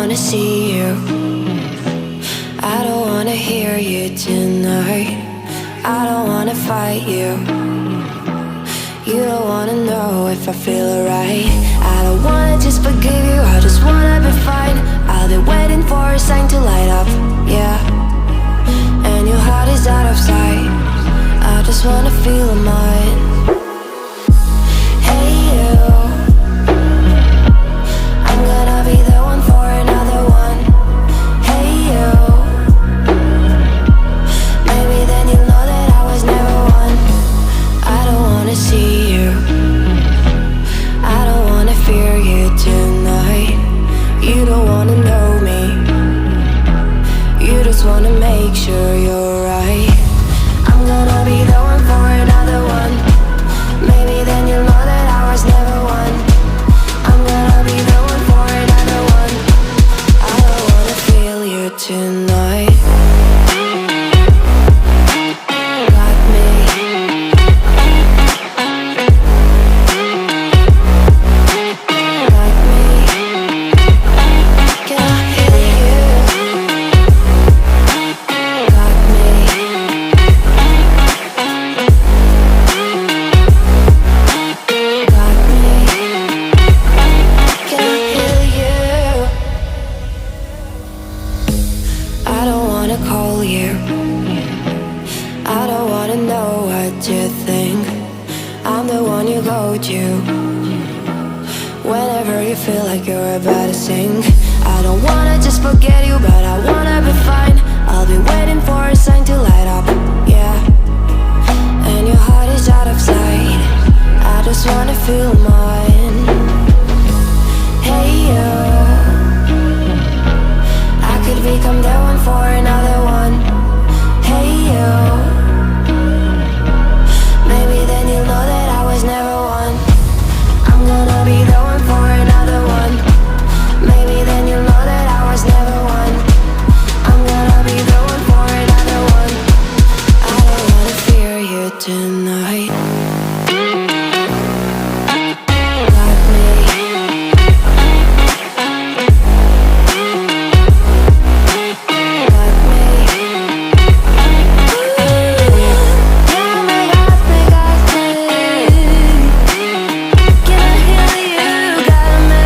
wanna see you. I don't wanna hear you tonight. I don't wanna fight you. You don't wanna know if I feel alright. I don't wanna just forgive you, I just wanna be fine. I'll be waiting for a sign to light up, yeah. And your heart is out of sight. I just wanna feel mine. Hey you, I'm gonna be the one for another one. Hey you, maybe then you'll know that I was never one. I don't wanna see you, I don't wanna fear you tonight. You don't wanna know me, you just wanna make sure you're right. I'm gonna be the one for another one. Maybe then you'll know that I was never one. I'm gonna be the one for another one. I don't wanna feel you tonight. Got me. Got me. Can I hear you? Got me. Got me. Can I hear you? I don't wanna call you. I don't wanna know what you think. I'm the one you go to whenever you feel like you're about to sink. I don't wanna just forget you, but I wanna be fine. I'll be waiting for a sign to light up, yeah. And your heart is out of sight. I just wanna feel mine. Hey you, I could become the one for another one. Hey you, maybe then you'll know that I was never one. I'm gonna be the one for another one. Maybe then you'll know that I was never one. I'm gonna be the one for another one. I don't wanna fear you tonight. Got me. Got me. Yeah, me, got me, got me. Can I hear you? Got me.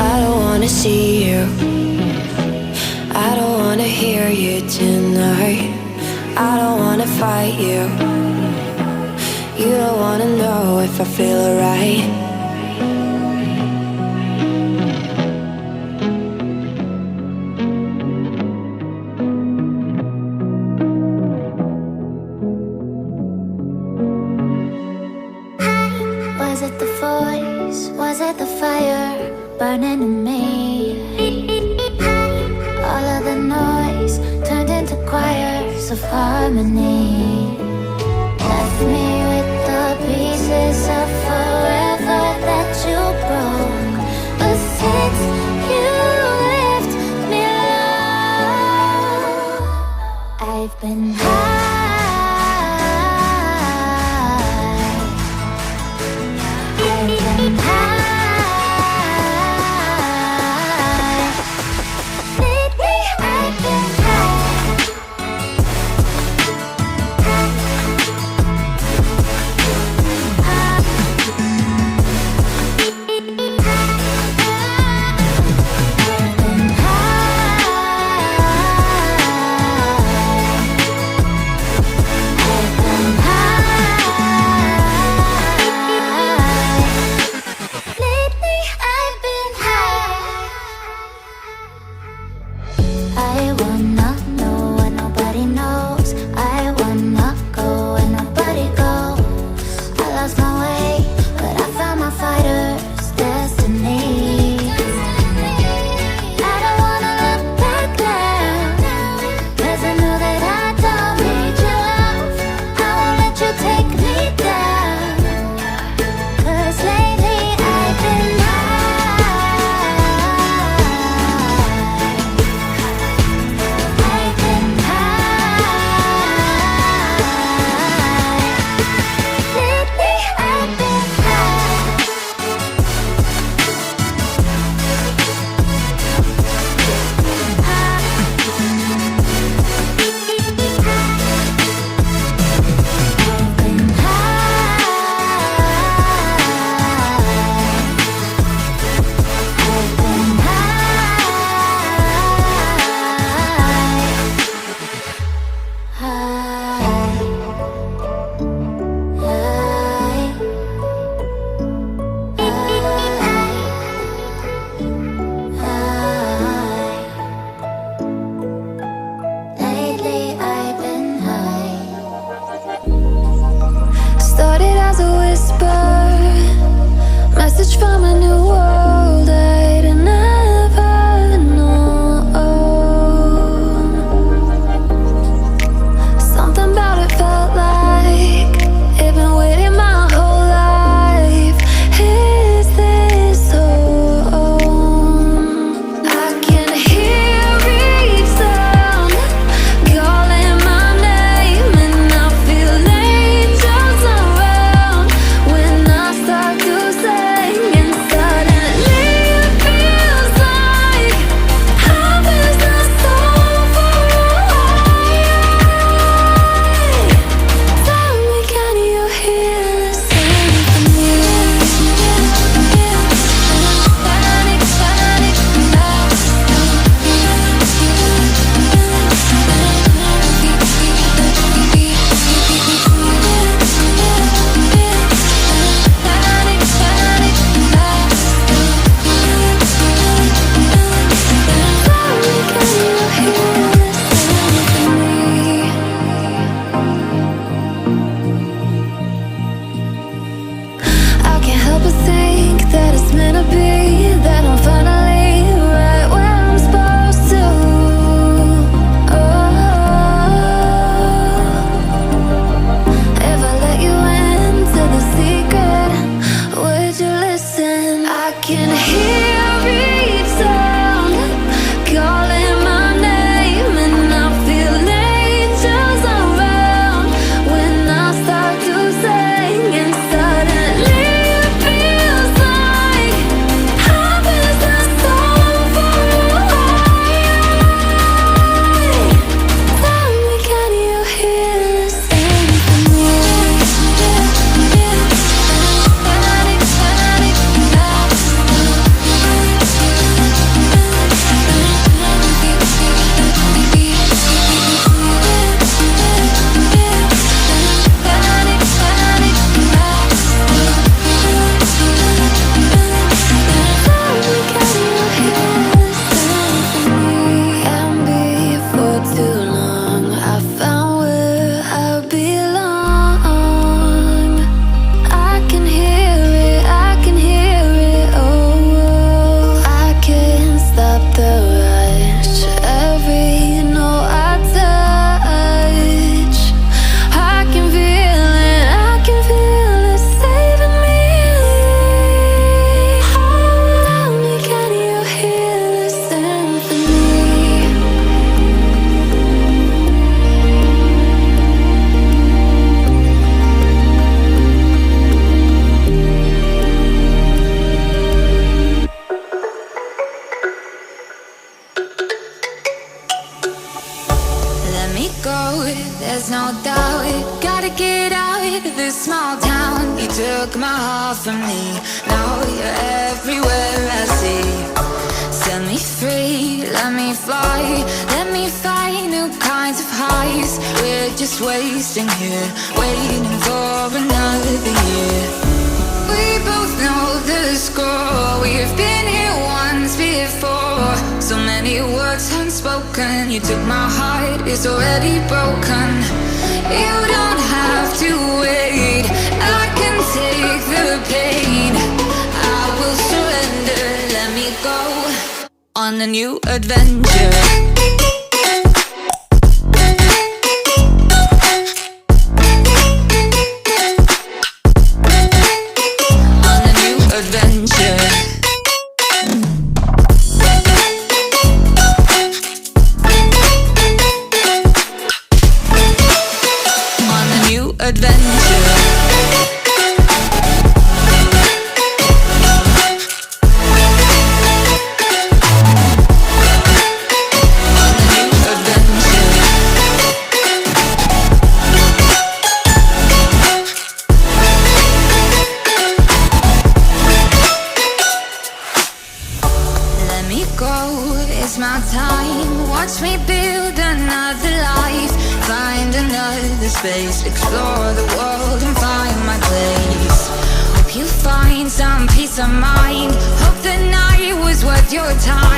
I don't wanna see you, I don't wanna hear you tonight. I don't wanna fight you. You don't wanna know if I feel alright. Was it the voice? Was it the fire burning in me? All of the noise turned into choirs of harmony. Left me with the pieces of forever that you broke. But since you left me alone, I've been high. Lately I've been high. from a new world I'd never known. Something about it felt like it'd been waiting my whole life. Is this home? I can hear each sound calling my name, and I feel angels around when I start to sing. And suddenly it feels like heaven is so far away. Tell me, can you hear the symphony? I can't help but think that it's meant to be, that I'm finally right where I'm supposed to. If I let you into the secret, would you listen? I can hear each sound calling my name, and I feel angels around when I start to sing. And suddenly it feels like heaven is so far away. Tell me, can you hear the symphony? And before too long, I found where I belong. I can hear it, I can hear it, oh. I can't stop the rush, every note I touch. I can feel it saving me. Tell me, can you hear the symphony? Let me go, there's no doubt. Gotta get out of this small town. You took my heart from me, now you're everywhere I see. Set me free, let me fly, let me find new kinds of highs. We're just wasting here, waiting for another year. We both know the score, we've been here once before. So many words unspoken, you took my heart, it's already broken. You don't have to wait, I can take the pain. I will surrender, let me go on a new adventure. On a new adventure. On a new adventure. My time, watch me build another life, find another space, explore the world and find my place. Hope you find some peace of mind, hope the night was worth your time.